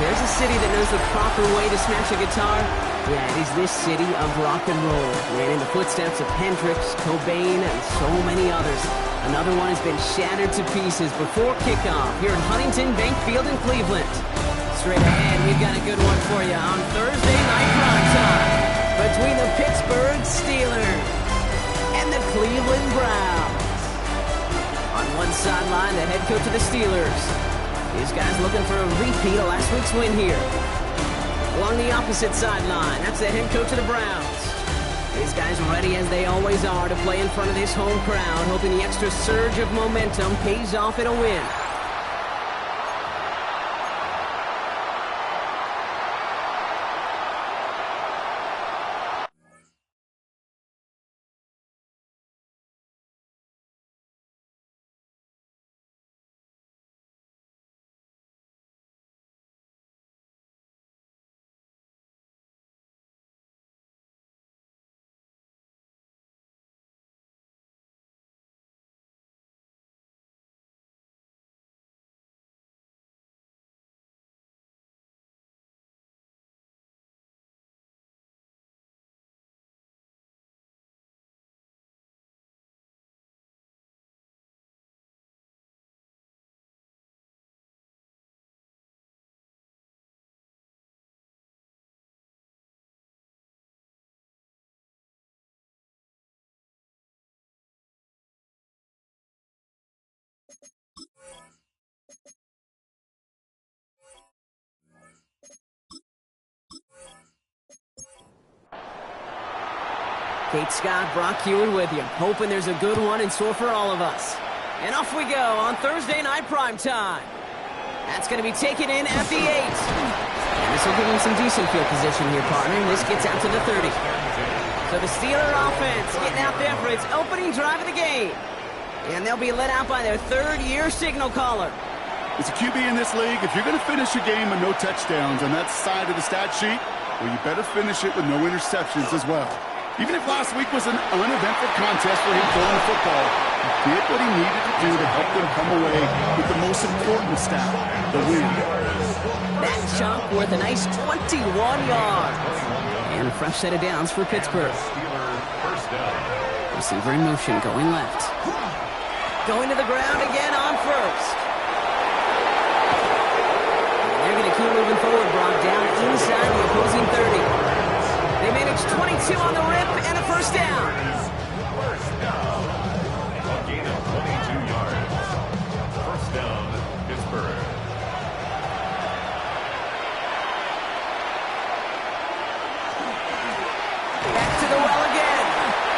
There's a city that knows the proper way to smash a guitar. Yeah, it is this city of rock and roll. Man, in the footsteps of Hendrix, Cobain, and so many others. Another one has been shattered to pieces before kickoff here at Huntington Bank Field in Cleveland. Straight ahead, we've got a good one for you on Thursday night prime time between the Pittsburgh Steelers and the Cleveland Browns. On one sideline, the head coach of the Steelers. These guys looking for a repeat of last week's win here. Along the opposite sideline, that's the head coach of the Browns. These guys ready as they always are to play in front of this home crowd, hoping the extra surge of momentum pays off in a win. Kate Scott, Brock Hewitt with you, hoping there's a good one in store for all of us. And off we go on Thursday night prime time. That's going to be taken in at the 8. And this will give him some decent field position here, partner. This gets out to the 30. So the Steeler offense getting out there for its opening drive of the game. And they'll be led out by their third-year signal caller. As a QB in this league, if you're going to finish a game with no touchdowns on that side of the stat sheet, well, you better finish it with no interceptions as well. Even if last week was an uneventful contest for him throwing the football, he did what he needed to do to help them come away with the most important stat, the win. That chunk worth a nice 21 yards. And a fresh set of downs for Pittsburgh. Receiver in motion, going left. Going to the ground again on first. They're going to keep moving forward, Brock, down inside the opposing 30. They managed 22 on the rip and a first down. First down. A gain of 22 yards. First down, Pittsburgh. Back to the well again.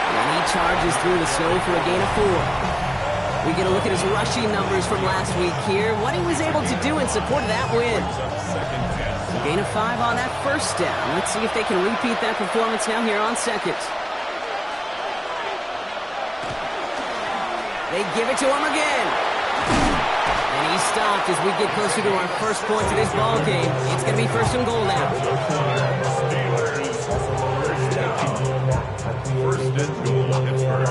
And he charges through the snow for a gain of 4. We get a look at his rushing numbers from last week here. What he was able to do in support of that win. Gain of 5 on that first down. Let's see if they can repeat that performance now here on second. They give it to him again. And he stopped as we get closer to our first point of this ball game. It's going to be first and goal now. First and goal, Pittsburgh.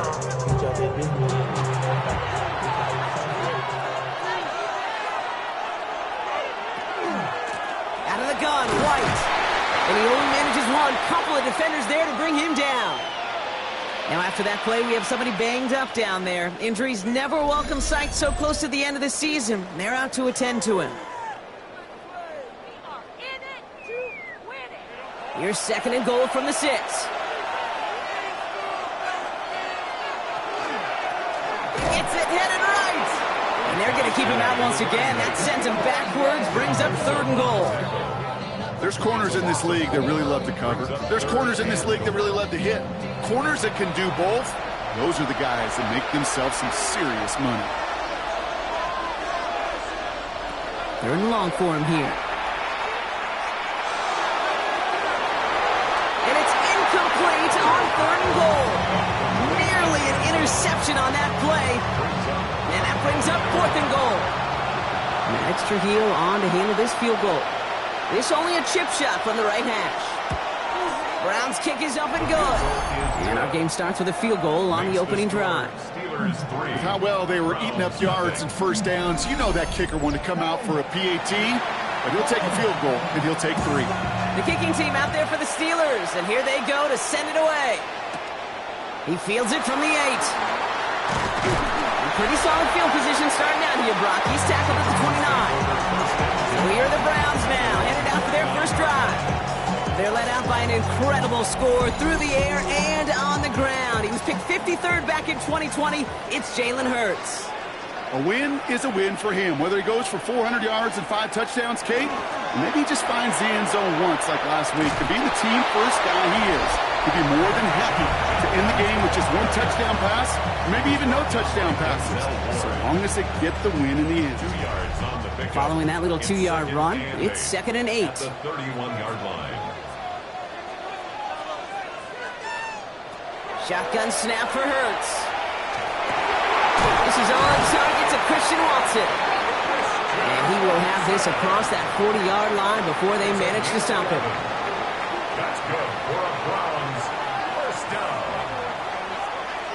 Gun, White. And he only manages one. Couple of defenders there to bring him down. Now after that play, we have somebody banged up down there. Injuries never a welcome sight so close to the end of the season. They're out to attend to him. Here's second and goal from the 6. Gets it headed right. And they're going to keep him out once again. That sends him backwards, brings up third and goal. There's corners in this league that really love to cover. There's corners in this league that really love to hit. Corners that can do both, those are the guys that make themselves some serious money. Third and long for him here. And it's incomplete on third and goal. Nearly an interception on that play. And that brings up fourth and goal. An extra heel on to handle this field goal. This only a chip shot from the right hash. Browns kick is up and good. And our game starts with a field goal on the opening drive. With how well they were eating up yards and first downs, you know that kicker wanted to come out for a PAT, but he'll take a field goal, and he'll take 3. The kicking team out there for the Steelers, and here they go to send it away. He fields it from the 8. Pretty solid field position starting out here, Brock. He's tackled at the 29. So here are the Browns now, headed out for their first drive. They're led out by an incredible score through the air and on the ground. He was picked 53rd back in 2020. It's Jalen Hurts. A win is a win for him. Whether he goes for 400 yards and 5 touchdowns, Kate, or maybe he just finds the end zone once like last week. To be the team first guy he is, he'd be more than happy to end the game with just 1 touchdown pass, or maybe even no touchdown passes, so long as they get the win in the end. 2 yards on the pickup. Following that little 2-yard run, it's 2nd and 8. At the 31-yard line. Shotgun snap for Hurts. This is on target to Christian Watson. And he will have this across that 40-yard line before they manage to stop him. That's good for a Browns first down.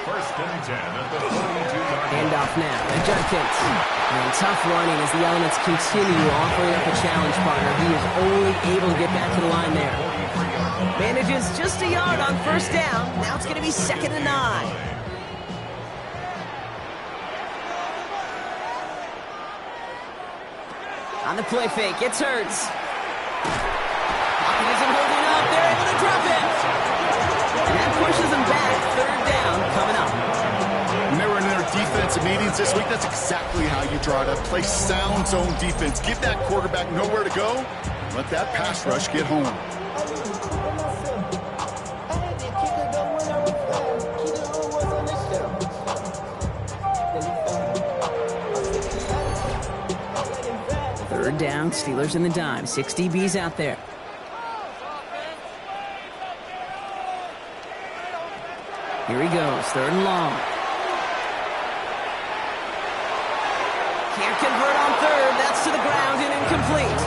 1st and 10 at the 42-yard line. Handoff now to Judkins. And tough running as the Elements continue offering up a challenge partner. He is only able to get back to the line there. Manages just a yard on 1st down. Now it's going to be 2nd and 9. On the play fake, it's Hurts. Pocket isn't holding up. They're able to drop it. And that pushes them back. 3rd down coming up. When they were in their defensive meetings this week, that's exactly how you draw it up. Play sound zone defense. Give that quarterback nowhere to go. Let that pass rush get home. Down, Steelers in the dime. 6 DBs out there. Here he goes, 3rd and long. Can't convert on 3rd. That's to the ground and incomplete.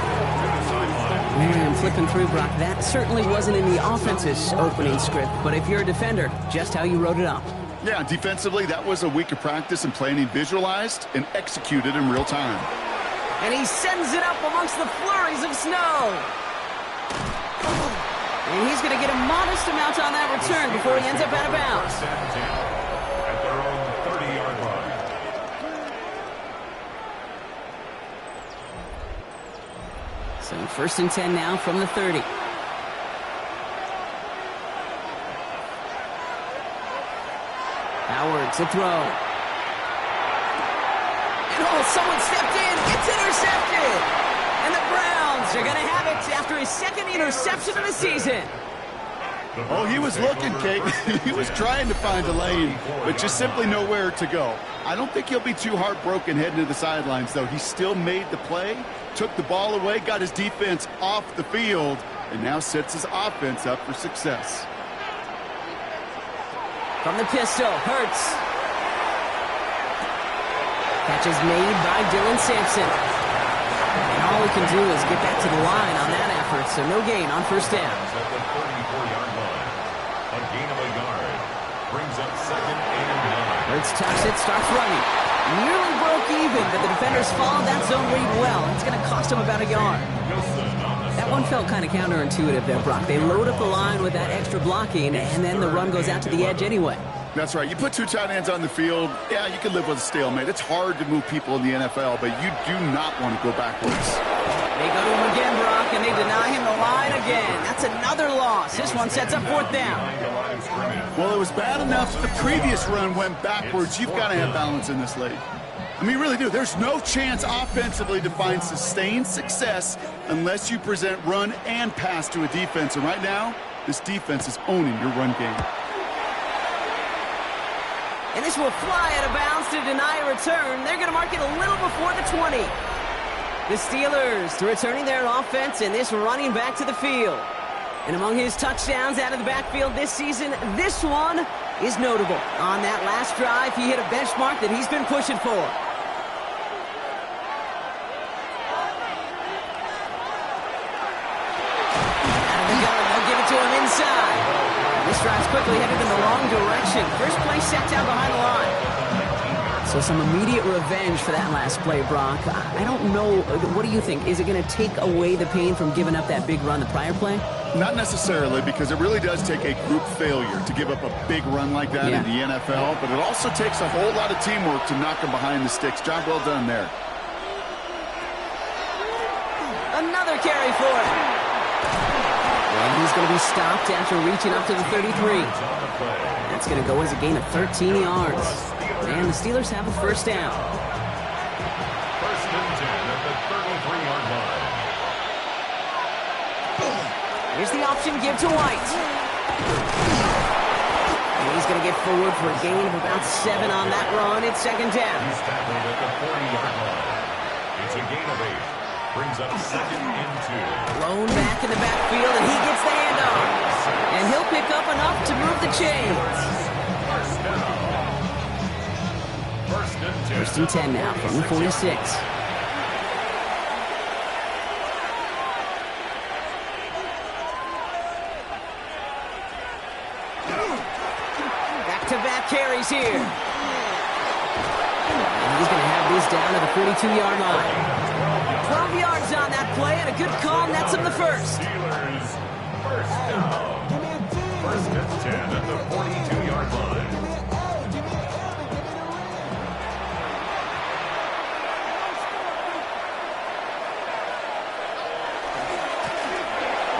And flipping through, Brock, that certainly wasn't in the offense's opening script, but if you're a defender, just how you wrote it up. Yeah, defensively, that was a week of practice and planning visualized and executed in real time. And he sends it up amongst the flurries of snow. And he's going to get a modest amount on that return before he ends up out of bounds. At their own 30-yard line. So 1st and 10 now from the 30. Howard to throw. And someone stepped in. It's intercepted. And the Browns are going to have it after his 2nd interception of the season. Oh, he was looking, Kate. He was trying to find a lane, but just simply nowhere to go. I don't think he'll be too heartbroken heading to the sidelines, though. He still made the play, took the ball away, got his defense off the field, and now sets his offense up for success. From the pistol, Hurts. Catch is made by Dylan Sampson. And all he can do is get back to the line on that effort, so no gain on 1st down. At the 34-yard line. A gain of a yard. Brings up 2nd and 9. Hurts tucks it, starts running. Nearly broke even, but the defenders followed that zone read well. It's going to cost him about a yard. That one felt kind of counterintuitive there, Brock. They load up the line with that extra blocking, and then the run goes out to the edge anyway. That's right. You put 2 tight ends on the field, yeah, you can live with a stalemate. It's hard to move people in the NFL, but you do not want to go backwards. They go to him again, Brock, and they deny him the line again. That's another loss. This one sets up 4th down. Well, it was bad enough the previous run went backwards. You've got to have balance in this league. I mean, you really do. There's no chance offensively to find sustained success unless you present run and pass to a defense. And right now, this defense is owning your run game. And this will fly out of bounds to deny a return. They're going to mark it a little before the 20. The Steelers returning their offense and this running back to the field. And among his touchdowns out of the backfield this season, this one is notable. On that last drive, he hit a benchmark that he's been pushing for. inside. This drive's quickly headed in the wrong direction. First play set down behind the line. So some immediate revenge for that last play, Brock. I don't know. What do you think? Is it going to take away the pain from giving up that big run the prior play? Not necessarily, because it really does take a group failure to give up a big run like that in the NFL, but it also takes a whole lot of teamwork to knock them behind the sticks. Job well done there. Another carry for him. And he's going to be stopped after reaching up to the 33. That's going to go as a gain of 13 yards. And the Steelers have a first down. First and 10 at the 33-yard line. Here's the option give to White. And he's going to get forward for a gain of about 7 on that run. It's second down. He's tackled at the 40-yard line. It's a gain of 8. Brings up second and 2. Blown back in the backfield, and he gets the handoff. And he'll pick up enough to move the chains. First down. First and 10 now from the 46. Back-to-back carries here. And he's going to have this down to the 42-yard line. 12 yards on that play, and a good call nets him the first. Steelers, first down. First and 10 at the 42-yard line.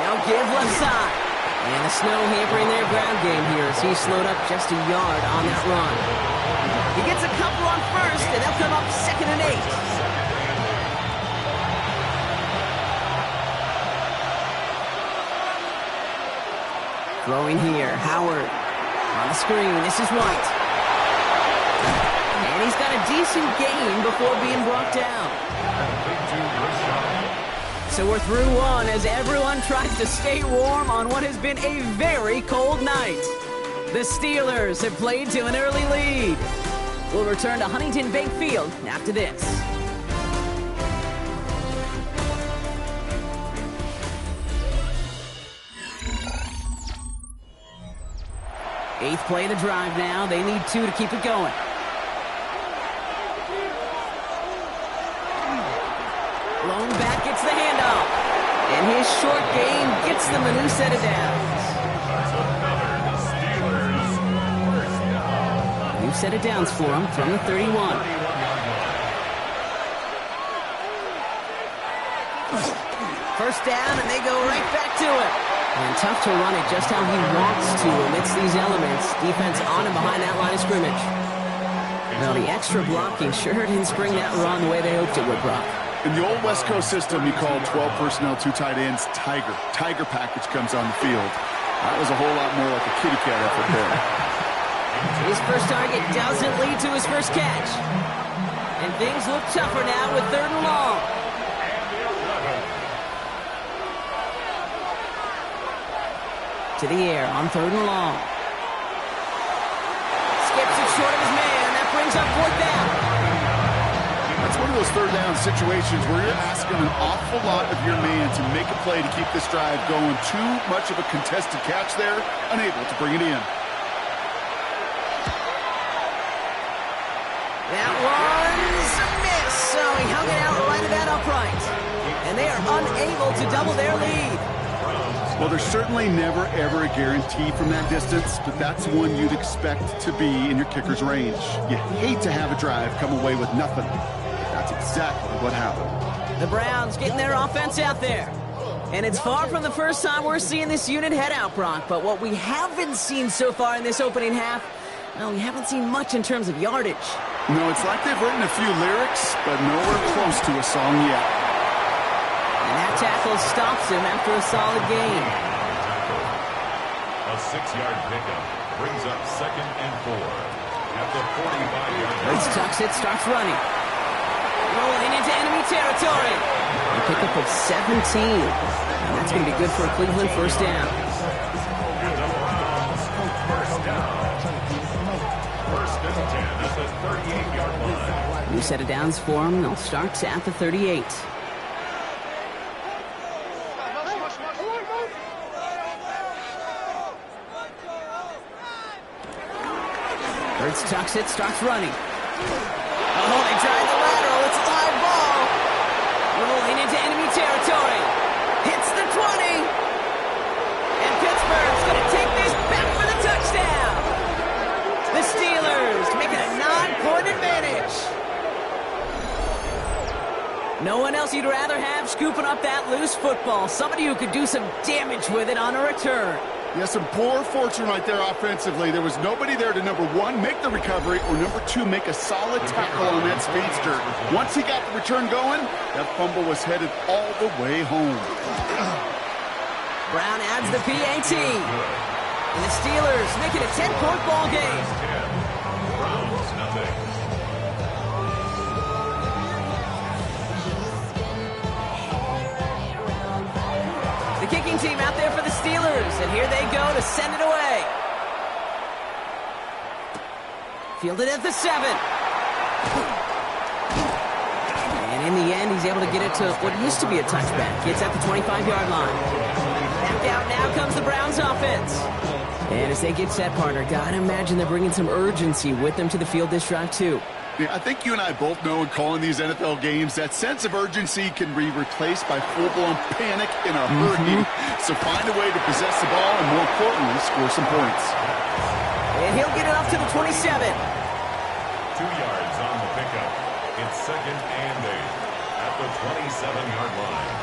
Now give left side. And the snow hampering their ground game here as he slowed up just a yard on that run. He gets a couple on first, and they'll come up second and 8. Throwing here, Howard on the screen. This is White. And he's got a decent gain before being brought down. So we're through one as everyone tries to stay warm on what has been a very cold night. The Steelers have played to an early lead. We'll return to Huntington Bank Field after this. Eighth play of the drive now. They need 2 to keep it going. Blown back, gets the handoff. And his short gain gets them a new set of downs. New set of downs for him from the 31. First down, and they go right back to it. And tough to run it just how he wants to amidst these elements. Defense on and behind that line of scrimmage. Well, the extra blocking sure didn't spring that run the way they hoped it would, Brock. In the old West Coast system, you called 12 personnel, 2 tight ends, Tiger. Tiger package comes on the field. That was a whole lot more like a kitty cat effort there. His first target doesn't lead to his first catch. And things look tougher now with 3rd and long. To the air on 3rd and long. Skips it short of his man. That brings up 4th down. That's one of those 3rd down situations where you're asking an awful lot of your man to make a play to keep this drive going. Too much of a contested catch there, unable to bring it in. That one's a miss, so he hung it out right at that upright. And they are unable to double their lead. Well, there's certainly never, ever a guarantee from that distance, but that's one you'd expect to be in your kicker's range. You hate to have a drive come away with nothing. That's exactly what happened. The Browns getting their offense out there. And it's far from the first time we're seeing this unit head out, Brock. But what we haven't seen so far in this opening half, well, we haven't seen much in terms of yardage. No, it's like they've written a few lyrics, but nowhere close to a song yet. And that tackle stops him after a solid gain. A 6-yard pickup brings up 2nd and 4 at the 45-yard line. Let's tucks it, starts running. Rolling into enemy territory. A pickup of 17. And that's going to be good for a Cleveland first down. And the Browns first down. First and 10 at the 38-yard line. New set of downs for him. They'll start at the 38. Hurts tucks it, starts running. Oh, they drive the lateral. It's a live ball. Rolling into enemy territory. Hits the 20. And Pittsburgh's going to take this back for the touchdown. The Steelers make it a 9-point advantage. No one else you'd rather have scooping up that loose football. Somebody who could do some damage with it on a return. Yeah, some poor fortune right there offensively. There was nobody there to, number one, make the recovery, or number two, make a solid tackle on that speedster. Once he got the return going, that fumble was headed all the way home. Brown adds the PAT. And the Steelers make it a 10-point ball game. Browns, nothing. The kicking team out there for the Steelers, and here they go to send it away. Fielded at the 7. And in the end, he's able to get it to what used to be a touchback. It's at the 25-yard line. Back out now comes the Browns offense. And as they get set, partner, gotta imagine they're bringing some urgency with them to the field this drive, too. Yeah, I think you and I both know in calling these NFL games that sense of urgency can be replaced by full-blown panic in a hurry. So find a way to possess the ball and, more importantly, score some points. And he'll get it up to the 27. 2 yards on the pickup. It's 2nd and 8 at the 27-yard line.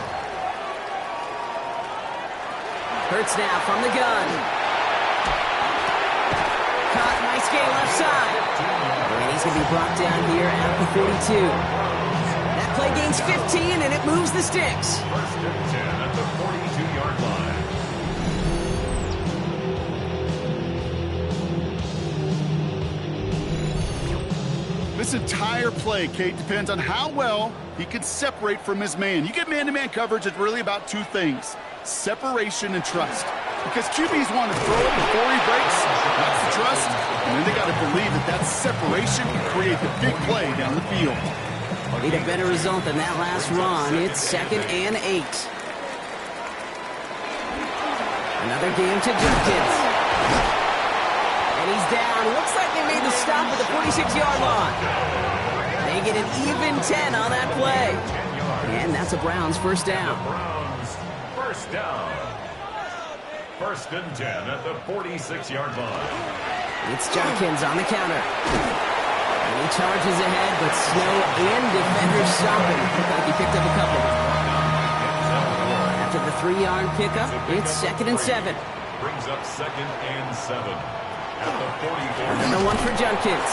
Hurts now from the gun. Caught, nice game left side. And he's going to be brought down here at the 42. That play gains 15, and it moves the sticks. 1st and 10 at the 42-yard line. This entire play, Kate, depends on how well he can separate from his man. You get man-to-man coverage, it's really about two things: separation and trust. Because QBs want to throw it before he breaks. That's the trust. And then they got to believe that that separation can create the big play down the field. Need a better result than that last run. It's 2nd and 8. Another game to Jenkins. And he's down. Looks like they made the stop at the 46-yard line. They get an even 10 on that play. And that's a Browns first down. Browns first down. 1st and 10 at the 46-yard line. It's Jenkins on the counter. And he charges ahead, but Snow and defenders stop him. Looked like he picked up a couple. After the 3-yard pickup, it's 2nd and 7. Brings up 2nd and 7 at the 44. Another one for Jenkins.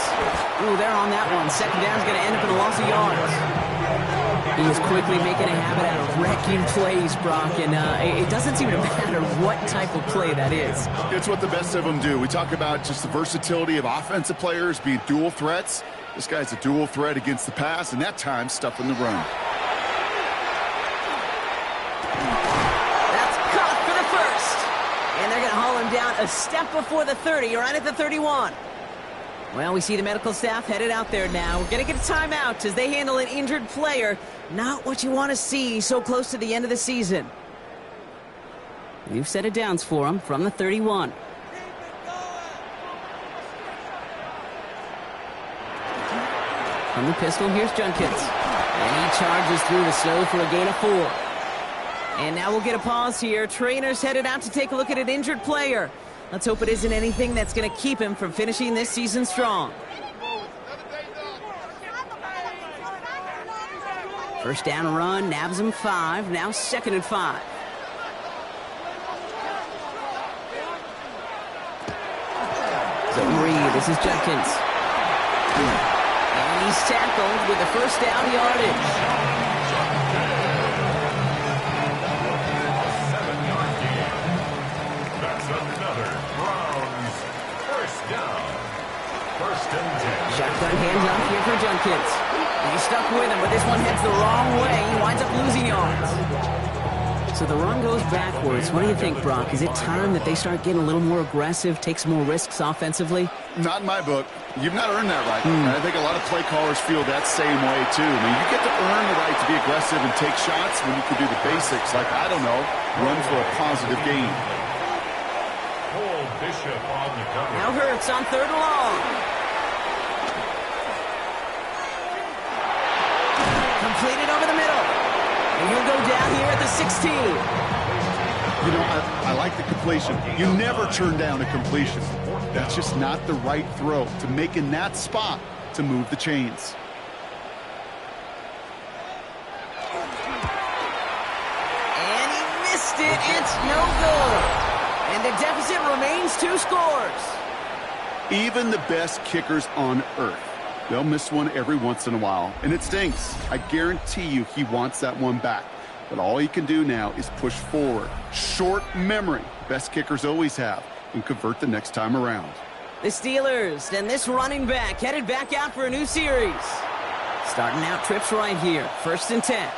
Ooh, they're on that one. 2nd down's going to end up in a loss of yards. He is quickly making a habit out of wrecking plays, Brock, and it doesn't seem to matter what type of play that is. It's what the best of them do. We talk about just the versatility of offensive players being dual threats. This guy's a dual threat against the pass, and that time stuffing the run. That's caught for the first. And they're going to haul him down a step before the 30, right at the 31. Well, we see the medical staff headed out there now. We're going to get a timeout as they handle an injured player. Not what you want to see so close to the end of the season. We've set it downs for him from the 31. From the pistol, here's Jenkins. And he charges through the snow for a gain of 4. And now we'll get a pause here. Trainers headed out to take a look at an injured player. Let's hope it isn't anything that's going to keep him from finishing this season strong. First down run, nabs him 5. Now 2nd and 5. Zone read, this is Jenkins. And he's tackled with the first down yardage. 7-yard gain. That's another Browns first down. 1st and 10. Shotgun hands off here for Jenkins. He's stuck with him, but this one heads the wrong way. He winds up losing yards. So the run goes backwards. What do you think, Brock? Is it time that they start getting a little more aggressive, take some more risks offensively? Not in my book. You've not earned that right. I think a lot of play callers feel that same way, too. I mean, you get to earn the right to be aggressive and take shots when you can do the basics, like, I don't know, run for a positive gain. Cole Bishop on the cover. Now Hurts on 3rd and long. Completed over the middle. And he'll go down here at the 16. You know, I like the completion. You never turn down a completion. That's just not the right throw to make in that spot to move the chains. And he missed it. It's no good. And the deficit remains 2 scores. Even the best kickers on earth, they'll miss one every once in a while, and it stinks. I guarantee you he wants that one back. But all he can do now is push forward. Short memory, best kickers always have, and convert the next time around. The Steelers and this running back headed back out for a new series. Starting out trips right here, 1st and 10.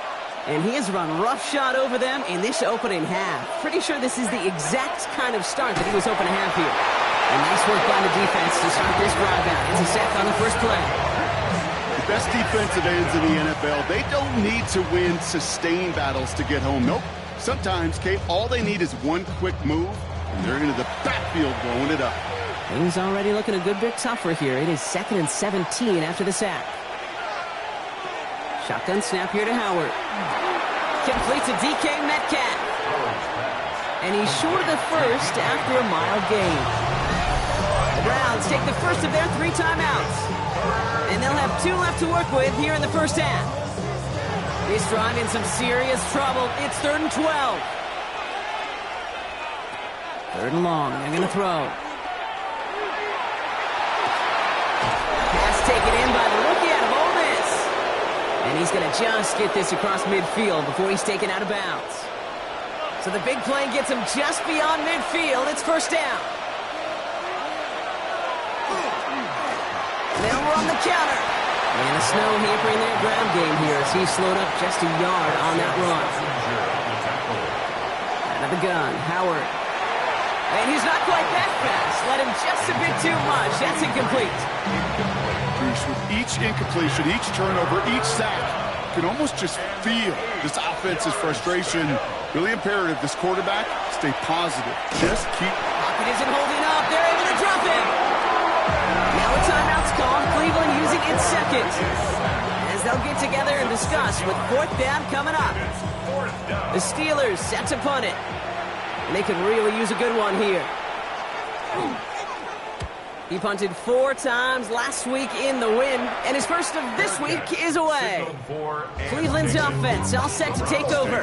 And he has run roughshod over them in this opening half. Pretty sure this is the exact kind of start that he was hoping to have here. And nice work by the defense to start this drive out. It's a sack on the first play. The best defensive ends in the NFL, they don't need to win sustained battles to get home. Nope. Sometimes, Kate, all they need is one quick move, and they're into the backfield blowing it up. Things already looking a good bit tougher here. It is 2nd and 17 after the sack. Shotgun snap here to Howard. Complete to DK Metcalf. And he's short of the first after a mild gain. The Browns take the first of their 3 timeouts. And they'll have 2 left to work with here in the first half. This drive in some serious trouble. It's 3rd and 12. 3rd and long. They're going to throw. Pass taken in by the rookie out of Ole Miss. And he's going to just get this across midfield before he's taken out of bounds. So the big play gets him just beyond midfield. It's 1st down. They'll run the counter. And the snow hampering their ground game here as he's slowed up just a yard on that run. Out of the gun, Howard. And he's not quite that fast. Let him just a bit too much. That's incomplete. Bruce, with each incompletion, each turnover, each sack, you can almost just feel this offense's frustration. Really imperative this quarterback stay positive. Just keep. Pocket isn't holding up. They're able to drop him. Now a timeout's called. Cleveland using it second. As they'll get together and discuss with 4th down coming up. The Steelers set to punt it. And they could really use a good one here. He punted 4 times last week in the win, and his first of this week is away. Cleveland's offense all set to take over.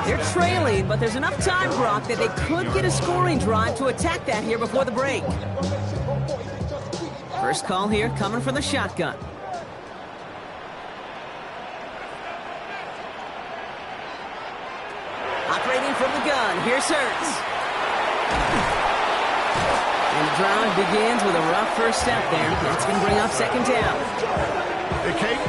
They're trailing, but there's enough time, Brock, that they could get a scoring drive to attack that here before the break. First call here coming from the shotgun. Operating from the gun, here's Hurts. And the drive begins with a rough first step there. That's going to bring up 2nd down. Hey, Kate,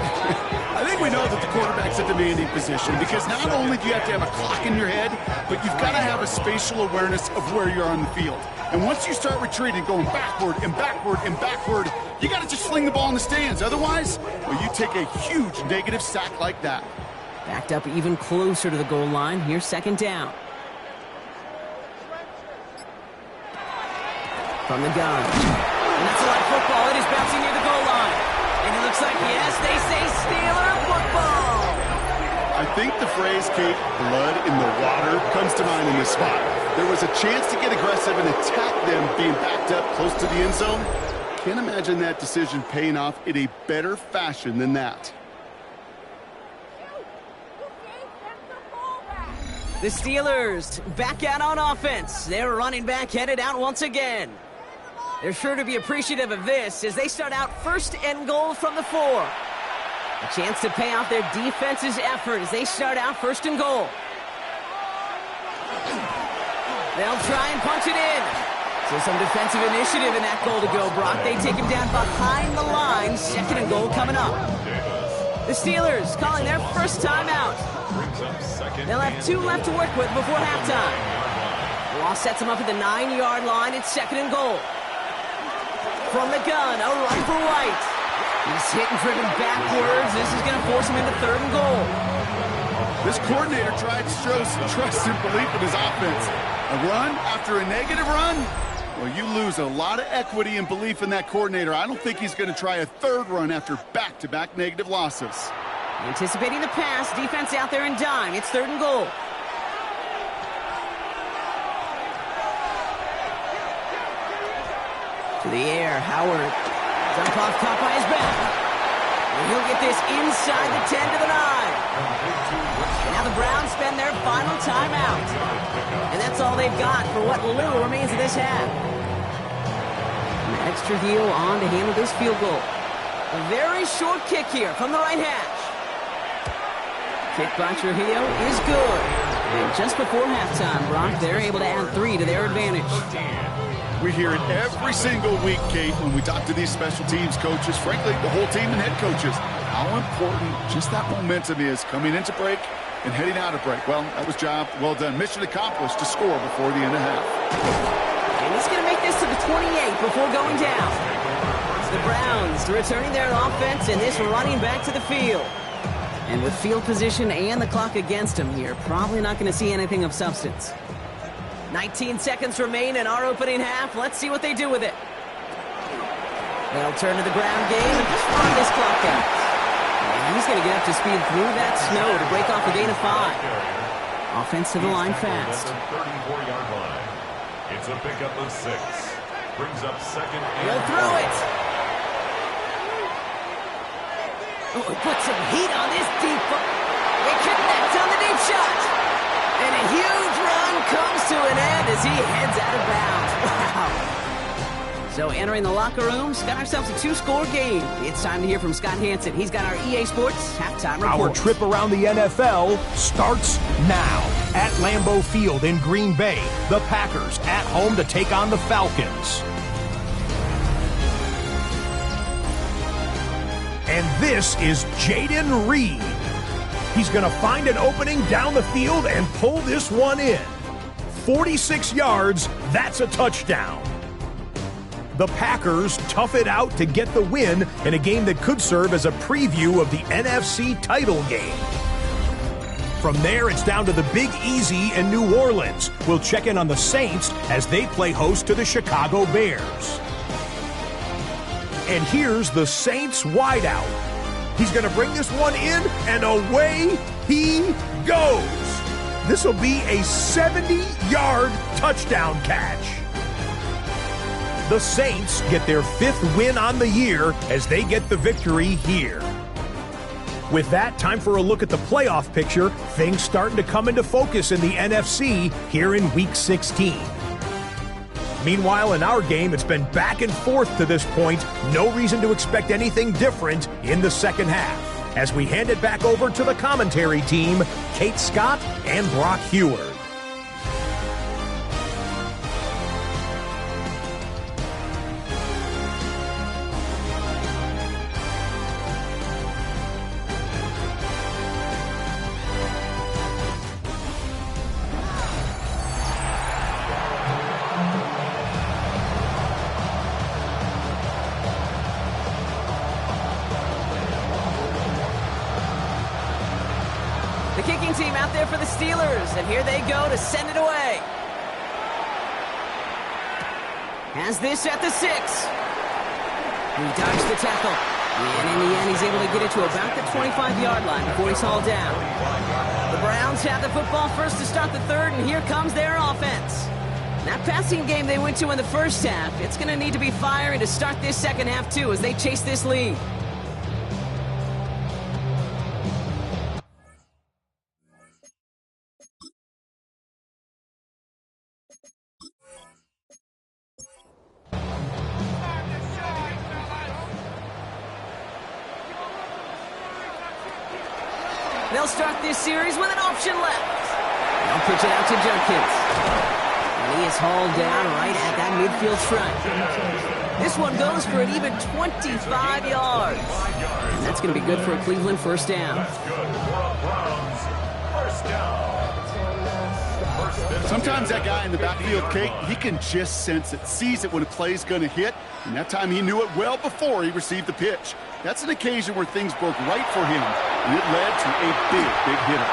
I think we know that the quarterback's a demanding position because not only do you have to have a clock in your head, but you've got to have a spatial awareness of where you're on the field. And once you start retreating, going backward and backward and backward, you got to just fling the ball in the stands. Otherwise, well, you take a huge negative sack like that. Backed up even closer to the goal line. Here's 2nd down. From the gun. And that's a lot of football. It is bouncing near the goal line. And it looks like, yes, they say Steeler football. I think the phrase, Kate, blood in the water, comes to mind in this spot. There was a chance to get aggressive and attack them being backed up close to the end zone. Can't imagine that decision paying off in a better fashion than that. The Steelers back out on offense. Their running back headed out once again. They're sure to be appreciative of this as they start out 1st and goal from the 4. A chance to pay off their defense's effort as they start out 1st and goal. They'll try and punch it in. So some defensive initiative in that goal to go, Brock. They take him down behind the line. 2nd and goal coming up. The Steelers calling their first timeout. They'll have 2 left to work with before halftime. Law sets them up at the 9-yard line. It's 2nd and goal. From the gun, a run for White. He's hit and driven backwards. This is going to force him into 3rd and goal. This coordinator tried to show some trust and belief in his offense. A run after a negative run? Well, you lose a lot of equity and belief in that coordinator. I don't think he's going to try a 3rd run after back-to-back negative losses. Anticipating the pass, defense out there in dime. It's 3rd and goal. To the air, Howard. Dump off, caught by his back. And he'll get this inside the 10 to the 9. Now the Browns spend their final timeout. And that's all they've got for what little remains of this half. An extra heel on to handle this field goal. A very short kick here from the right hash. Kick by Trujillo is good. And just before halftime, Brock, they're able to add 3 to their advantage. We hear it every single week, Kate, when we talk to these special teams coaches, frankly, the whole team and head coaches, how important just that momentum is coming into break and heading out of break. Well, that was job well done. Mission accomplished to score before the end of half. And he's going to make this to the 28 before going down. The Browns returning their offense and this running back to the field. And with field position and the clock against him here, probably not going to see anything of substance. 19 seconds remain in our opening half. Let's see what they do with it. They'll turn to the ground game and just run this clock out. And he's going to get up to speed through that snow to break off a gain of 5. Offense to the line fast. 34-yard line. It's a pickup of 6. Brings up 2nd and He'll throw it. Oh, he put some heat on this deep. They connect on the deep shot. And a huge run comes to an end as he heads out of bounds. Wow. So entering the locker rooms, got ourselves a 2-score game. It's time to hear from Scott Hansen. He's got our EA Sports halftime report. Our trip around the NFL starts now. At Lambeau Field in Green Bay, the Packers at home to take on the Falcons. And this is Jaden Reed. He's going to find an opening down the field and pull this one in. 46 yards, that's a touchdown. The Packers tough it out to get the win in a game that could serve as a preview of the NFC title game. From there, it's down to the Big Easy in New Orleans. We'll check in on the Saints as they play host to the Chicago Bears. And here's the Saints wideout. He's going to bring this one in, and away he goes. This will be a 70-yard touchdown catch. The Saints get their 5th win on the year as they get the victory here. With that, time for a look at the playoff picture. Things starting to come into focus in the NFC here in Week 16. Meanwhile, in our game, it's been back and forth to this point. No reason to expect anything different in the second half. As we hand it back over to the commentary team, Kate Scott and Brock Heward. The kicking team out there for the Steelers, and here they go to send it away. Has this at the 6. He dodged the tackle, and in the end, he's able to get it to about the 25-yard line before he's hauled down. The Browns have the football first to start the third, and here comes their offense. That passing game they went to in the first half, it's going to need to be firing to start this second half, too, as they chase this lead. They'll start this series with an option left. They'll pitch it out to Judkins. And he is hauled down right at that midfield stripe. This one goes for an even 25 yards. And that's going to be good for a Cleveland first down. That's good for a Browns first down. Sometimes that guy in the backfield, Kate, he can just sense it, sees it when a play's going to hit, and that time he knew it well before he received the pitch. That's an occasion where things broke right for him, and it led to a big hitter.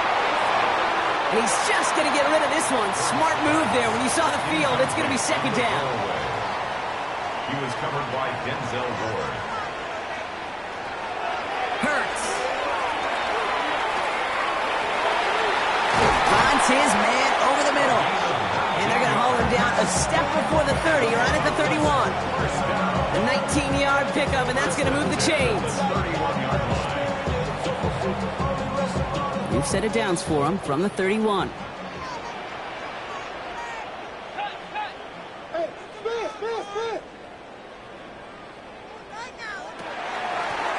He's just going to get rid of this one. Smart move there. When you saw the field, it's going to be second down. He was covered by Denzel Ward. Hurts. his man over the middle. And they're going to haul him down a step before the 30, right at the 31. A 19-yard pickup, and that's going to move the chains. New set of downs for him from the 31.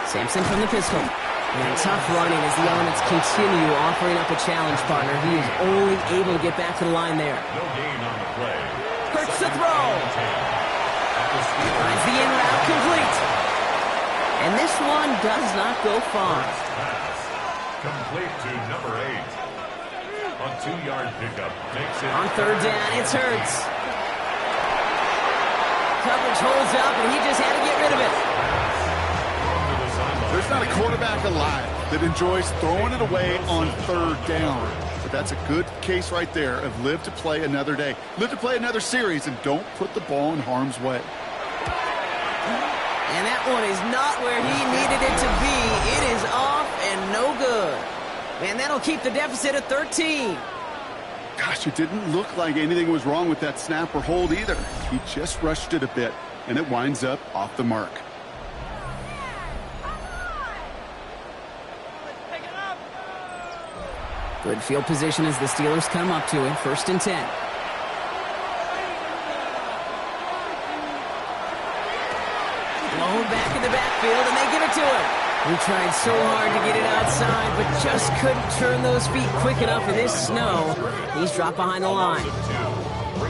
Sampson from the pistol. And tough running as the elements continue offering up a challenge partner. He is only able to get back to the line there. No gain on the play. Hurts the throw. Finds the in route complete. And this one does not go far. Pass. Complete to number 8. A 2-yard pickup makes it. On third down, it's Hurts. Coverage holds up, and he just had to get rid of it. There's not a quarterback alive that enjoys throwing it away on third down. But that's a good case right there of live to play another day. Live to play another series, and don't put the ball in harm's way. And that one is not where he needed it to be. It is off and no good. And that'll keep the deficit at 13. Gosh, it didn't look like anything was wrong with that snap or hold either. He just rushed it a bit, and it winds up off the mark. Good field position as the Steelers come up to it. 1st and 10. Low back in the backfield, and they give it to him. He tried so hard to get it outside, but just couldn't turn those feet quick enough in this snow. He's dropped behind the line.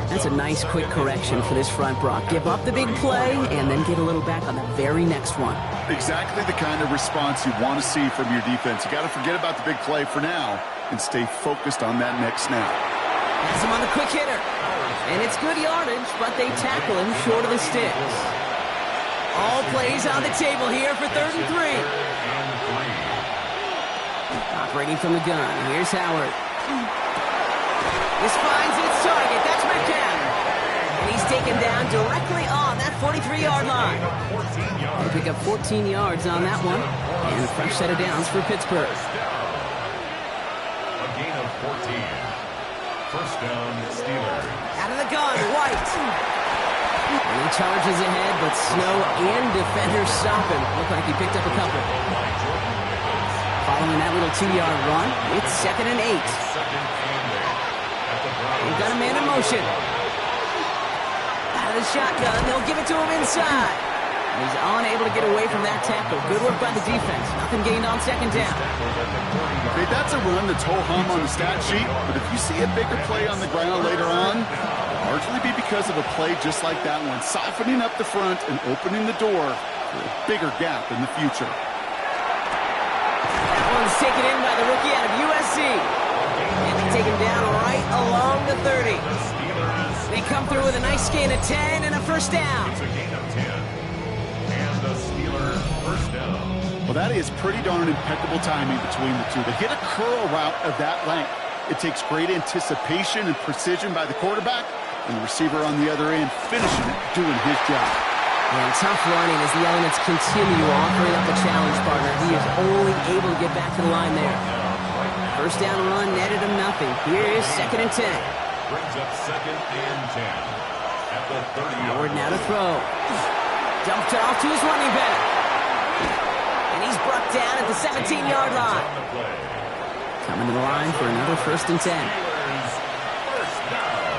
That's a nice quick correction for this front, Brock. Give up the big play and then get a little back on the very next one. Exactly the kind of response you want to see from your defense. You got to forget about the big play for now and stay focused on that next snap. Has him on the quick hitter. And it's good yardage, but they tackle him short of the sticks. All plays on the table here for 3rd and 3. Operating from the gun. Here's Howard. This finds its target. That's Metcalf. And he's taken down directly on that 43-yard line. They pick up 14 yards on that one. And a fresh set of downs for Pittsburgh. A gain of 14. 1st down, Steelers. Out of the gun, White. And he charges ahead, but snow and defenders stop him. Looked like he picked up a couple. Following that little 2-yard run, it's 2nd and 8. They've got a man in motion. Out of the shotgun, they'll give it to him inside. And he's unable to get away from that tackle. Good work by the defense. Nothing gained on 2nd down. Okay, that's a run that's ho-hum on the stat sheet, but if you see a bigger play on the ground later on, it'll largely be because of a play just like that one, softening up the front and opening the door for a bigger gap in the future. That one's taken in by the rookie out of USC. And they take him down right along the 30. They come through with a nice gain of 10 and a 1st down. It's a gain of 10. And the Steelers 1st down. Well, that is pretty darn impeccable timing between the two. To hit a curl route of that length, it takes great anticipation and precision by the quarterback, and the receiver on the other end finishing it, doing his job. And tough running as the elements continue offering up a challenge partner. He is only able to get back to the line there. 1st down run netted him nothing. Here is 2nd and 10. Brings up 2nd and 10. At the 30. Howard now to throw. Dumped off to his running back. And he's brought down at the 17-yard line. Coming to the line for another 1st and 10. 1st down.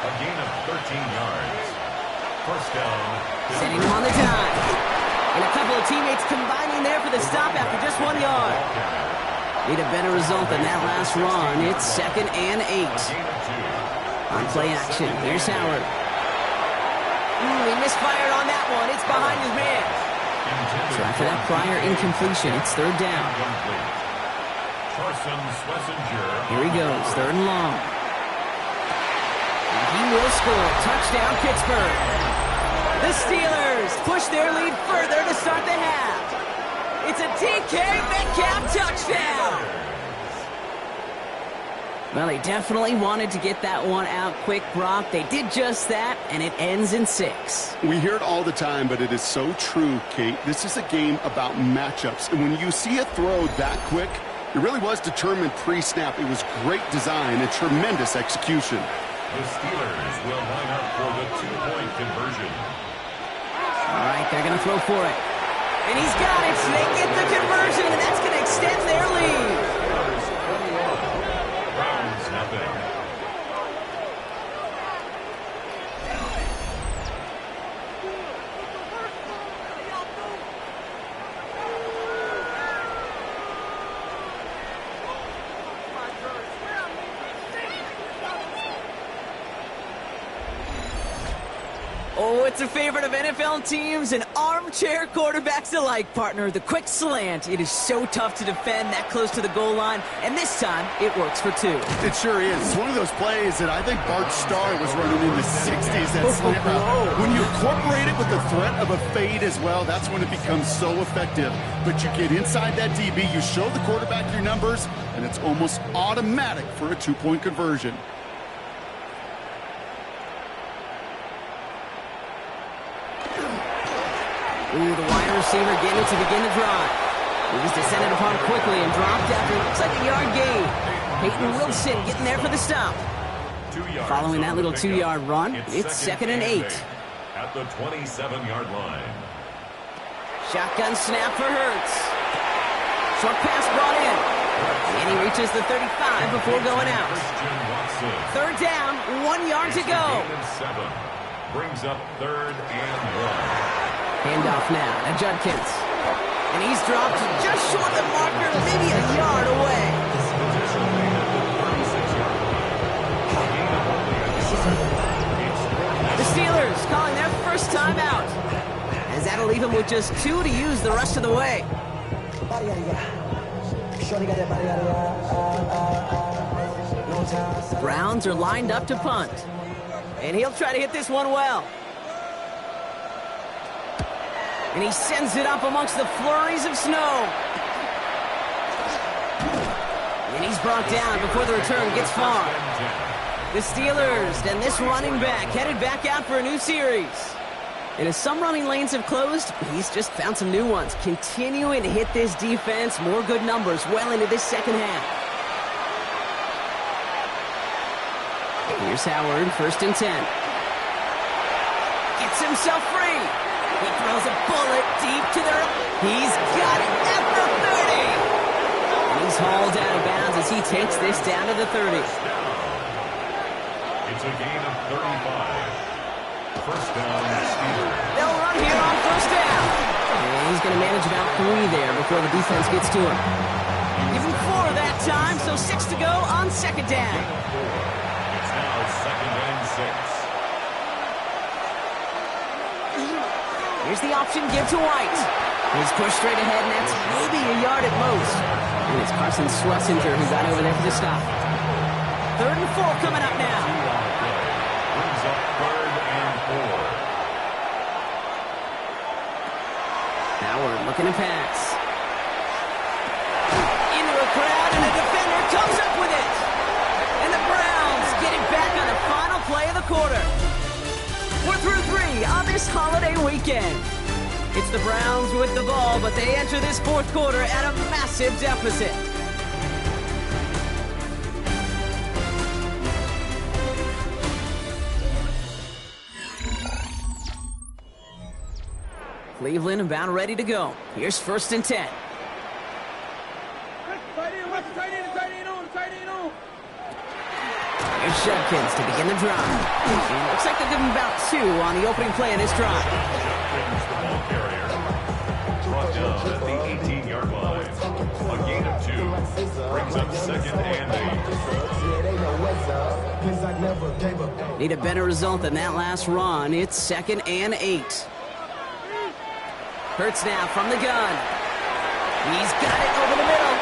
A gain of 13 yards. 1st down. Setting him on the dime. And a couple of teammates combining there for the stop after just 1 yard. Need a better result than that last run. It's 2nd and 8. On play action, here's Howard. He misfired on that one. It's behind his man. So after that prior incompletion, it's 3rd down. Here he goes, 3rd and long. And he will score. Touchdown, Pittsburgh. The Steelers push their lead further to start the half. It's a DK Metcalf touchdown. Well, they definitely wanted to get that one out quick, Brock. They did just that, and it ends in 6. We hear it all the time, but it is so true, Kate. This is a game about matchups. And when you see a throw that quick, It really was determined pre-snap. It was great design and tremendous execution. The Steelers will line up for the two-point conversion. All right, they're going to throw for it. And he's got it. They get the conversion, and that's going to extend their lead. Steelers 21, Browns nothing. Oh, it's a favorite of NFL teams and armchair quarterbacks alike, partner. The quick slant. It is so tough to defend that close to the goal line, and this time it works for two. It sure is. It's one of those plays that I think Bart Starr was running in the 60s, that slant route. When you incorporate it with the threat of a fade as well, that's when it becomes so effective. But you get inside that DB, you show the quarterback your numbers, and it's almost automatic for a two-point conversion. Ooh, the wide receiver getting it to begin the drive. He was descended upon quickly and dropped after it looks like a yard gain. Peyton Wilson getting there for the stop. Following that little 2-yard run, it's 2nd and 8. At the 27-yard line. Shotgun snap for Hurts. Short pass brought in. And he reaches the 35 before going out. 3rd down, 1 yard to go. Brings up 3rd and 1. Handoff now to Judkins. And he's dropped just short of the marker, maybe a yard away. The Steelers calling their first time out, as that'll leave him with just 2 to use the rest of the way. Browns are lined up to punt. And he'll try to hit this one well. And he sends it up amongst the flurries of snow. And he's brought down before the return gets far. The Steelers and this running back headed back out for a new series. And as some running lanes have closed, he's just found some new ones. Continuing to hit this defense, more good numbers well into this second half. Here's Howard, 1st and 10. Gets himself free. He throws a bullet deep to their... He's got it at the 30. And he's hauled out of bounds as he takes this down to the 30. It's a gain of 35. 1st down, Steelers. They'll run here on 1st down. And he's going to manage about 3 there before the defense gets to him. Give him 4 that time, so 6 to go on 2nd down. It's now 2nd and 6. Here's the option, give to White. He's pushed straight ahead, and that's maybe a yard at most. And it's Carson Swessinger who got over there for the stop. 3rd and 4 coming up now. Brings up 3rd and 4. Howard looking to pass. Into a crowd, and a defender comes up with it. And the Browns get it back on the final play of the quarter. We're through 3 on this holiday weekend. It's the Browns with the ball, but they enter this 4th quarter at a massive deficit. Cleveland about ready to go. Here's 1st and 10. Here's Judkins to begin the drive. And looks like they'll give him about 2 on the opening play of this drive. Judkins, the ball carrier. Brought down at the 18-yard line. A gain of 2. Brings up 2nd and 8. Need a better result than that last run. It's 2nd and 8. Hurts now from the gun. He's got it over the middle.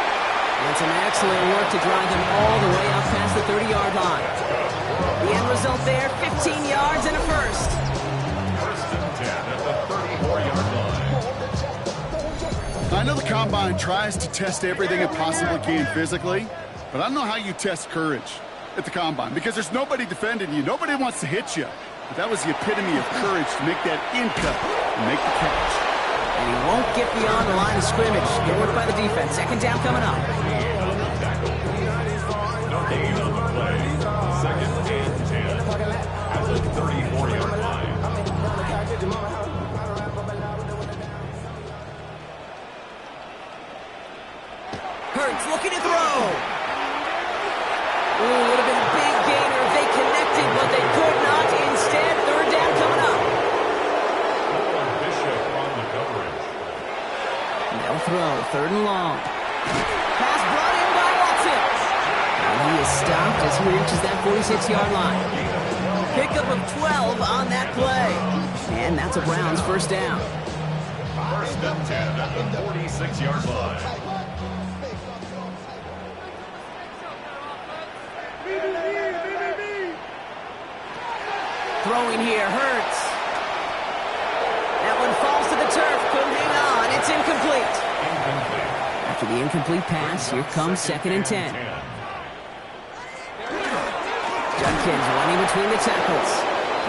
And some excellent work to drive them all the way out past the 30-yard line. The end result there, 15 yards and a first. 1st and 10 at the 34-yard line. I know the Combine tries to test everything it possibly can physically, but I don't know how you test courage at the Combine because there's nobody defending you. Nobody wants to hit you. But that was the epitome of courage to make that in cut and make the catch. And he won't get beyond the line of scrimmage. Good work by the defense. 2nd down coming up. throw. 3rd and long. Pass brought in by Watson. And he is stopped as he reaches that 46-yard line. Pickup of 12 on that play. And that's a Browns first down. 1st and 10 at the 46-yard line. Throwing here, Hurts. That one falls to the turf, couldn't hang on. It's incomplete. After the incomplete pass, here comes 2nd and 10. Judkins running between the tackles.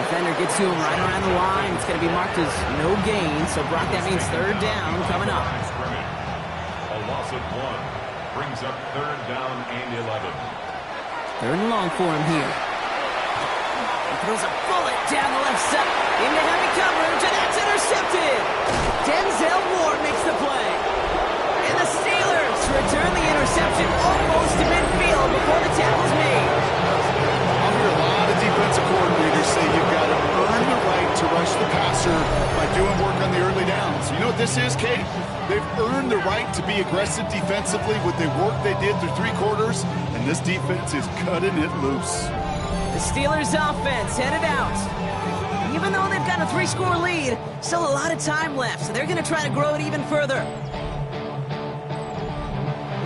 Defender gets to him right around the line. It's going to be marked as no gain, so Brock, that means 3rd down coming up. A loss of 1 brings up 3rd down and 11. 3rd and long for him here. He throws a bullet down the left side into heavy coverage, and that's intercepted. Denzel Ward makes the play. And the Steelers return the interception almost to midfield before the tackle's made. I'll hear a lot of defensive coordinators say you've got to earn the right to rush the passer by doing work on the early downs. You know what this is, Kate? They've earned the right to be aggressive defensively with the work they did through 3 quarters, and this defense is cutting it loose. The Steelers offense headed out. Even though they've got a 3-score lead, still a lot of time left, so they're going to try to grow it even further.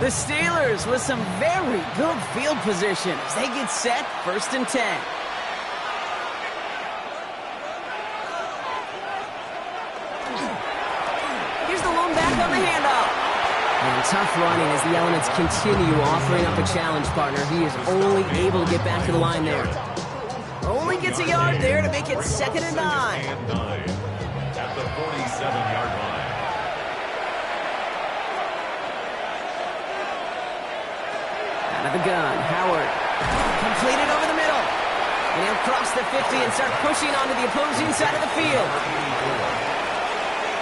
The Steelers with some very good field position as they get set, 1st and 10. Here's the lone back on the handoff. And tough running as the Elements continue offering up a challenge partner. He is only able to get back to the line there. Only gets a yard there to make it 2nd and 9. At the 47-yard line. Out of the gun, Howard. Completed over the middle. And he'll cross the 50 and start pushing onto the opposing side of the field.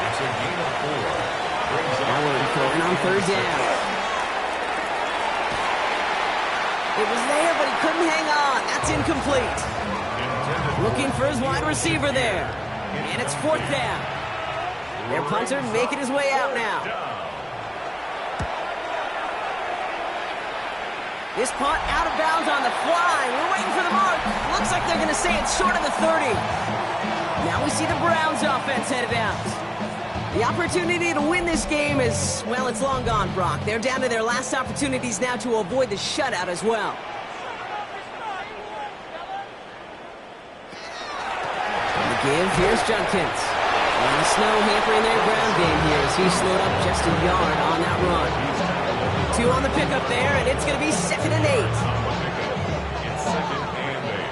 It's a gain of 4. Howard throwing on 3rd down. It was there, but he couldn't hang on. That's incomplete. Looking for his wide receiver there. And it's 4th down. Their punter making his way out now. This punt out of bounds on the fly. We're waiting for the mark. Looks like they're going to say it's short of the 30. Now we see the Browns offense headed out. The opportunity to win this game is, well, it's long gone, Brock. They're down to their last opportunities now to avoid the shutout as well. And the give, here's Judkins. And the snow hampering their ground game here as he slowed up just a yard on that run. 2 on the pickup there, and it's going to be 2nd and 8. It's 2nd and 8.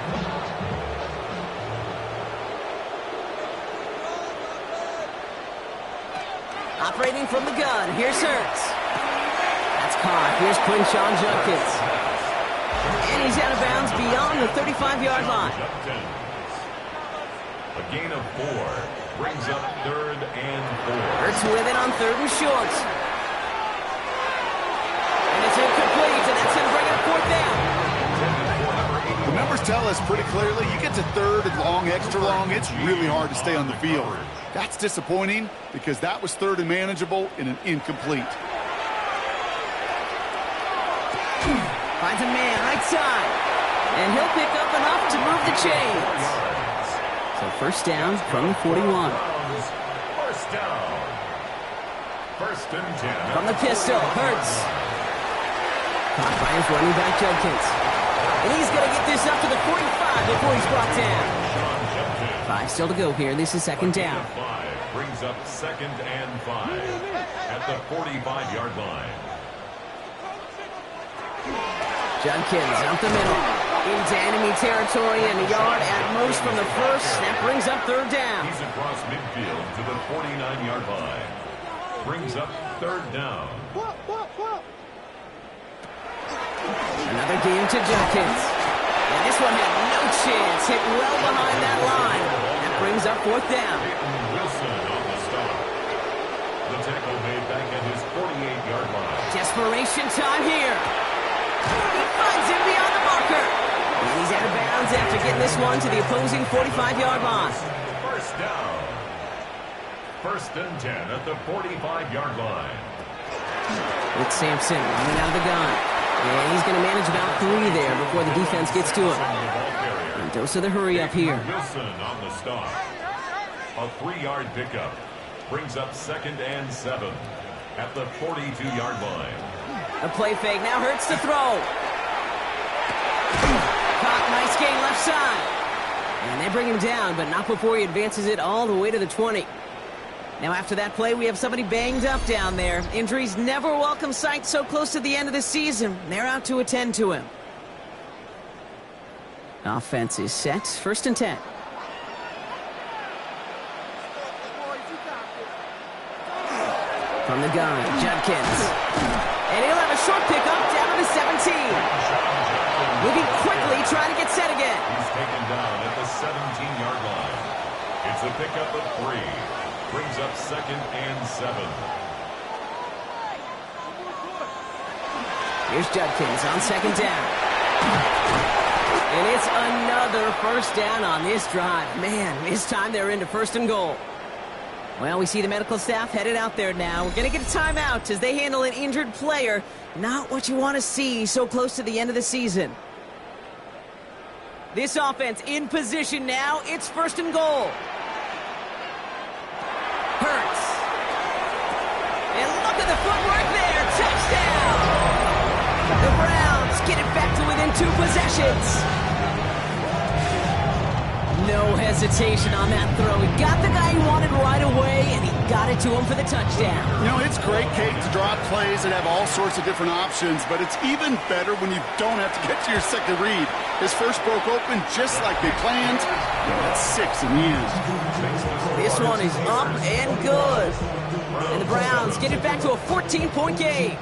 Operating from the gun, here's Hurts. That's caught, here's Quinshon Judkins. And he's out of bounds beyond the 35-yard line. A gain of 4 brings up 3rd and 4. Hurts with it on 3rd and short. And it's incomplete, and that's going to bring up 4th down. The numbers tell us pretty clearly, you get to 3rd and long, extra long, it's really hard to stay on the field. That's disappointing because that was 3rd and manageable in an incomplete. Finds a man right side. And he'll pick up enough to move the chains. So 1st down from the 41. 1st down. 1st and 10. From the pistol, Hurts. Caught by his running back, Judkins. And he's going to get this up to the 45 before he's brought down. 5 still to go here. This is 2nd down. 5 brings up 2nd and 5 at the 45-yard line. Judkins up the middle. Into enemy territory and a yard at most from the first. That brings up 3rd down. He's across midfield to the 49-yard line. Brings up 3rd down. Another game to Judkins. And this one had no chance. Hit well behind that line. That brings up 4th down. Wilson on the stop. The tackle made back at his 48-yard line. Desperation time here. He finds him beyond the marker. And he's out of bounds after getting this one to the opposing 45-yard line. 1st down. 1st and 10 at the 45-yard line. With Sampson running out of the gun. And he's going to manage about 3 there before the defense gets to him. And dose of the hurry up here. Wilson on the stop. A 3-yard pickup brings up 2nd and 7 at the 42-yard line. A play fake. Now Hurts to throw. Caught. Nice gain left side. And they bring him down, but not before he advances it all the way to the 20. Now after that play, we have somebody banged up down there. Injuries never a welcome sight so close to the end of the season. They're out to attend to him. Offense is set. 1st and 10. From the gun, Judkins. And he'll have a short pickup down to the 17. Moving quickly, trying to get set again. He's taken down at the 17-yard line. It's a pickup of 3. Brings up 2nd and 7. Here's Judkins on 2nd down. And it's another 1st down on this drive. Man, this time they're into 1st and goal. Well, we see the medical staff headed out there now. We're going to get a timeout as they handle an injured player. Not what you want to see so close to the end of the season. This offense in position now. It's 1st and goal. Hurts. And look at the footwork there. Touchdown. The Browns get it back to within 2 possessions. No hesitation on that throw. He got the guy he wanted right away, and he got it to him for the touchdown. You know, it's great, Kate, to draw plays and have all sorts of different options, but it's even better when you don't have to get to your second read. His first broke open just like they planned. That's 6 in the end. This one is up and good. And the Browns get it back to a 14-point game.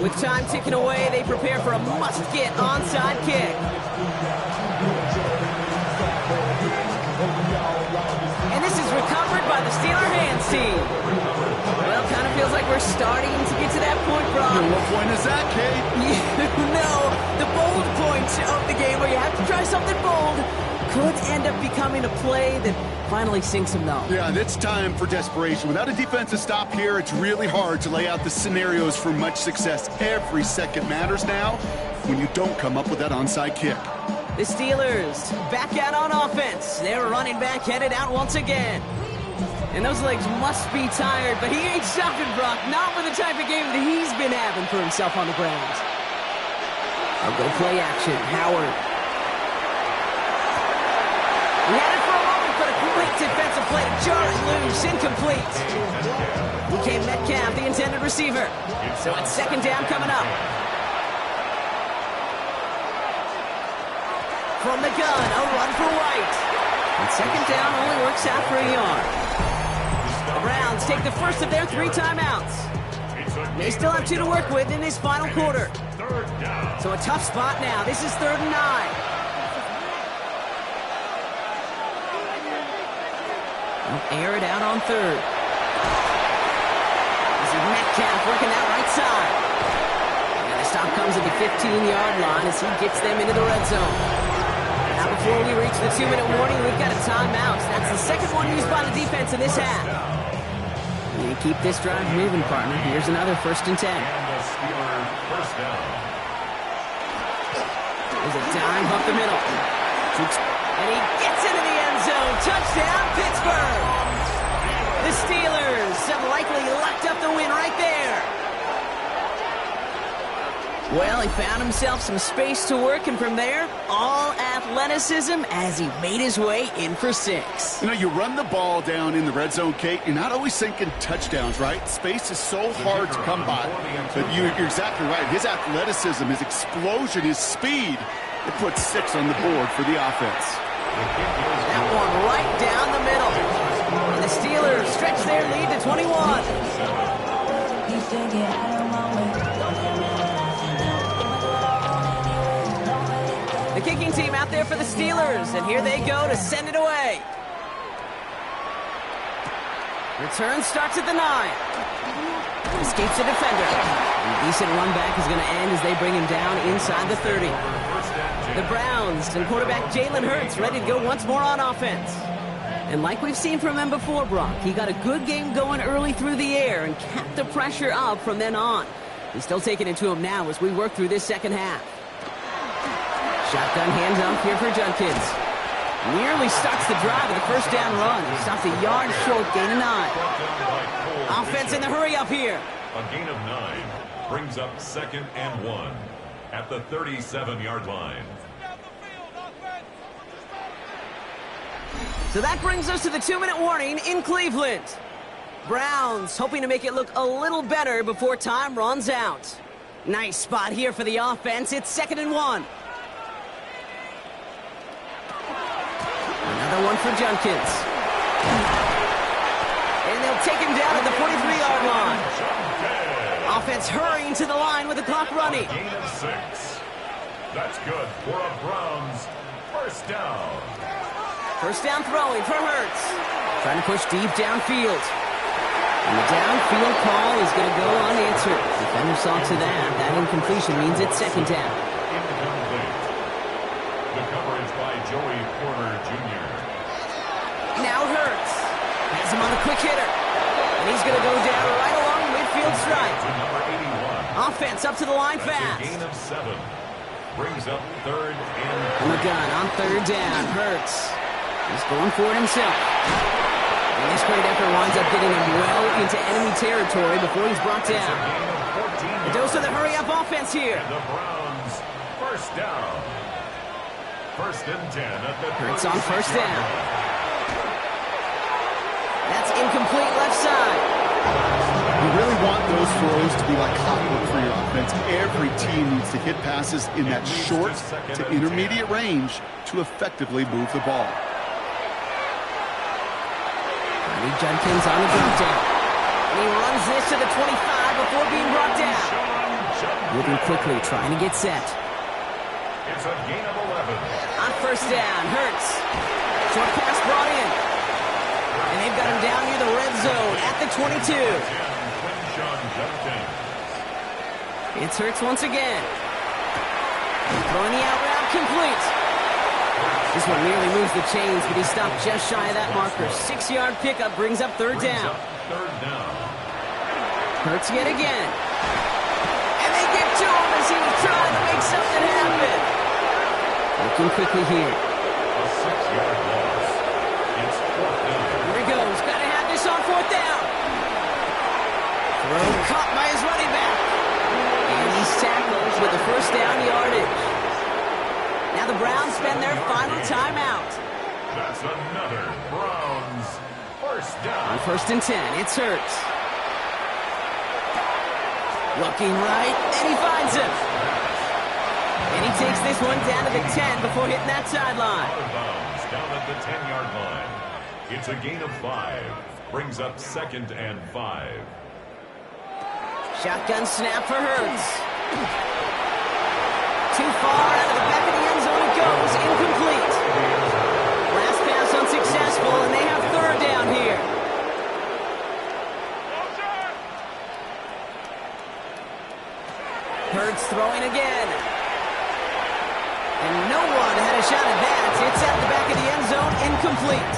With time ticking away, they prepare for a must-get onside kick. And this is recovered by the Steeler hands team. Well, kind of feels like we're starting to get to that point, Brock. And what point is that, Kate? No, the bold point of the game where you have to try something bold could end up becoming a play that finally sinks him, though. Yeah, it's time for desperation. Without a defensive stop here, it's really hard to lay out the scenarios for much success. Every second matters now when you don't come up with that onside kick. The Steelers back out on offense. They're running back headed out once again. And those legs must be tired, but he ain't stopping, Brock. Not with the type of game that he's been having for himself on the ground. They'll go play action. Howard. He had it for a moment, but a great defensive play to jar it loose. Incomplete. DK Metcalf, the intended receiver. So it's 2nd down coming up. From the gun, a run for White. And 2nd down only works out for a yard. The Browns take the first of their 3 timeouts. They still have 2 to work with in this final quarter. So a tough spot now. This is 3rd and 9. They'll air it out on 3rd. This is Metcalf working that right side. And the stop comes at the 15-yard line as he gets them into the red zone. Now before we reach the 2-minute warning, we've got a timeout. That's the 2nd one used by the defense in this half. And keep this drive moving, partner. Here's another 1st and 10. And the Steelers first down. There's a dive up the middle. And he gets into the end zone. Touchdown, Pittsburgh! The Steelers have likely locked up the win right there. Well, he found himself some space to work, and from there, all athleticism as he made his way in for 6. You know, you run the ball down in the red zone, Kate, you're not always thinking touchdowns, right? Space is so hard to come by. But you're exactly right. His athleticism, his explosion, his speed, it puts 6 on the board for the offense. That one right down the middle. And the Steelers stretch their lead to 21. The kicking team out there for the Steelers, and here they go to send it away. Return starts at the 9. Escapes the defender. A decent run back is going to end as they bring him down inside the 30. The Browns and quarterback Jalen Hurts ready to go once more on offense. And like we've seen from him before, Brock, he got a good game going early through the air and kept the pressure up from then on. He's still taking it to him now as we work through this second half. Shotgun handoff here for Judkins. Nearly starts the drive with a first down run. He stops a yard short, gain of 9. Offense in the hurry up here. A gain of 9 brings up 2nd and 1 at the 37-yard line. So that brings us to the 2-minute warning in Cleveland. Browns hoping to make it look a little better before time runs out. Nice spot here for the offense. It's 2nd and 1. Another one for Judkins. And they'll take him down at the 43-yard line. Offense hurrying to the line with the clock running. Gain of 6. That's good for a Browns first down. First down throwing for Hurts. Trying to push deep downfield. And the downfield call is going to go unanswered. Defender saw to that. That incompletion means it's 2nd down. Incomplete. The coverage by Joey Porter Jr. Now Hurts. Has him on the quick hitter. And he's going to go down right along midfield stripe. To number 81. Offense up to the line fast. That's a gain of 7. Brings up 3rd and On the gun on 3rd down. Hurts. He's going for it himself. And this great effort winds up getting him well into enemy territory before he's brought down. A dose of the hurry-up offense here. And the Browns first down. 1st and 10 at the Hurts on 1st 36-yard down. line. That's incomplete left side. You really want those throws to be like clockwork for your offense. Every team needs to hit passes in that short to intermediate range to effectively move the ball. Johnny Judkins on the drop down. And he runs this to the 25 before being brought down. Moving quickly, trying to get set. It's a gain of 11. On 1st down, Hurts. Short pass brought in. And they've got him down near the red zone at the 22. It's Hurts once again. Throwing the out route complete. This one nearly moves the chains, but he stopped just shy of that marker. 6-yard pickup brings up 3rd down. Hurts yet again. And they get to him as he was trying to make something happen. Looking quickly here. A 6-yard loss. It's 4th down. Here he goes. Got to have this on 4th down. Throw caught by his running back. And he's tackled with the first down yardage. Now the Browns spend their final timeout. That's another Browns first down. On 1st and 10, it's Hurts. Looking right, and he finds him. And he takes this one down to the 10 before hitting that sideline. Out of bounds, down at the 10-yard line. It's a gain of 5. Brings up 2nd and 5. Shotgun snap for Hurts. Too far out of the back of the end zone it goes. Incomplete. Last pass unsuccessful, and they have 3rd down here. Hurts throwing again. And no one had a shot at that. It's at the back of the end zone. Incomplete.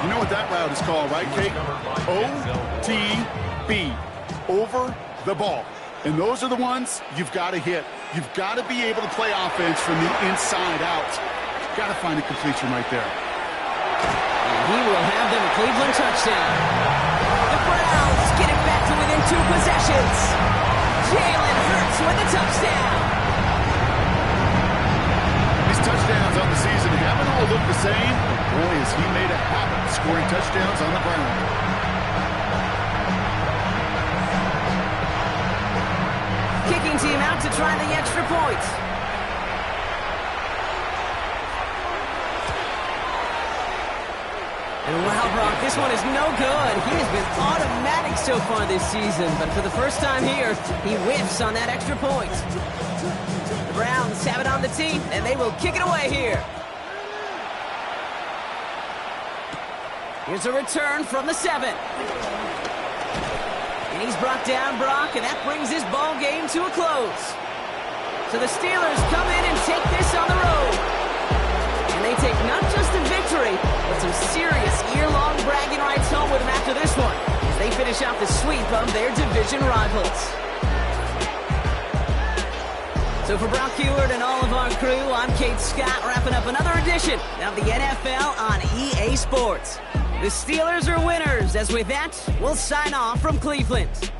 You know what that route is called, right, Kate? OTB. Over the ball. And those are the ones you've got to hit. You've got to be able to play offense from the inside out. Got to find a completion right there. And he will have them a Cleveland touchdown. The Browns get it back to within 2 possessions. Jalen Hurts with a touchdown. These touchdowns on the season haven't all looked the same. Boy, has he made a habit of scoring touchdowns on the ground. Kicking team out to try the extra point. And wow, Brock, this one is no good. He has been automatic so far this season, but for the first time here, he whiffs on that extra point. The Browns have it on the team, and they will kick it away here. Here's a return from the 7. And he's brought down, Brock, and that brings this ball game to a close. So the Steelers come in and take this on the road. And they may take not just a victory, but some serious year-long bragging rights home with them after this one, as they finish out the sweep of their division rivals. So for Brock Huard and all of our crew, I'm Kate Scott, wrapping up another edition of the NFL on EA Sports. The Steelers are winners, as with that, we'll sign off from Cleveland.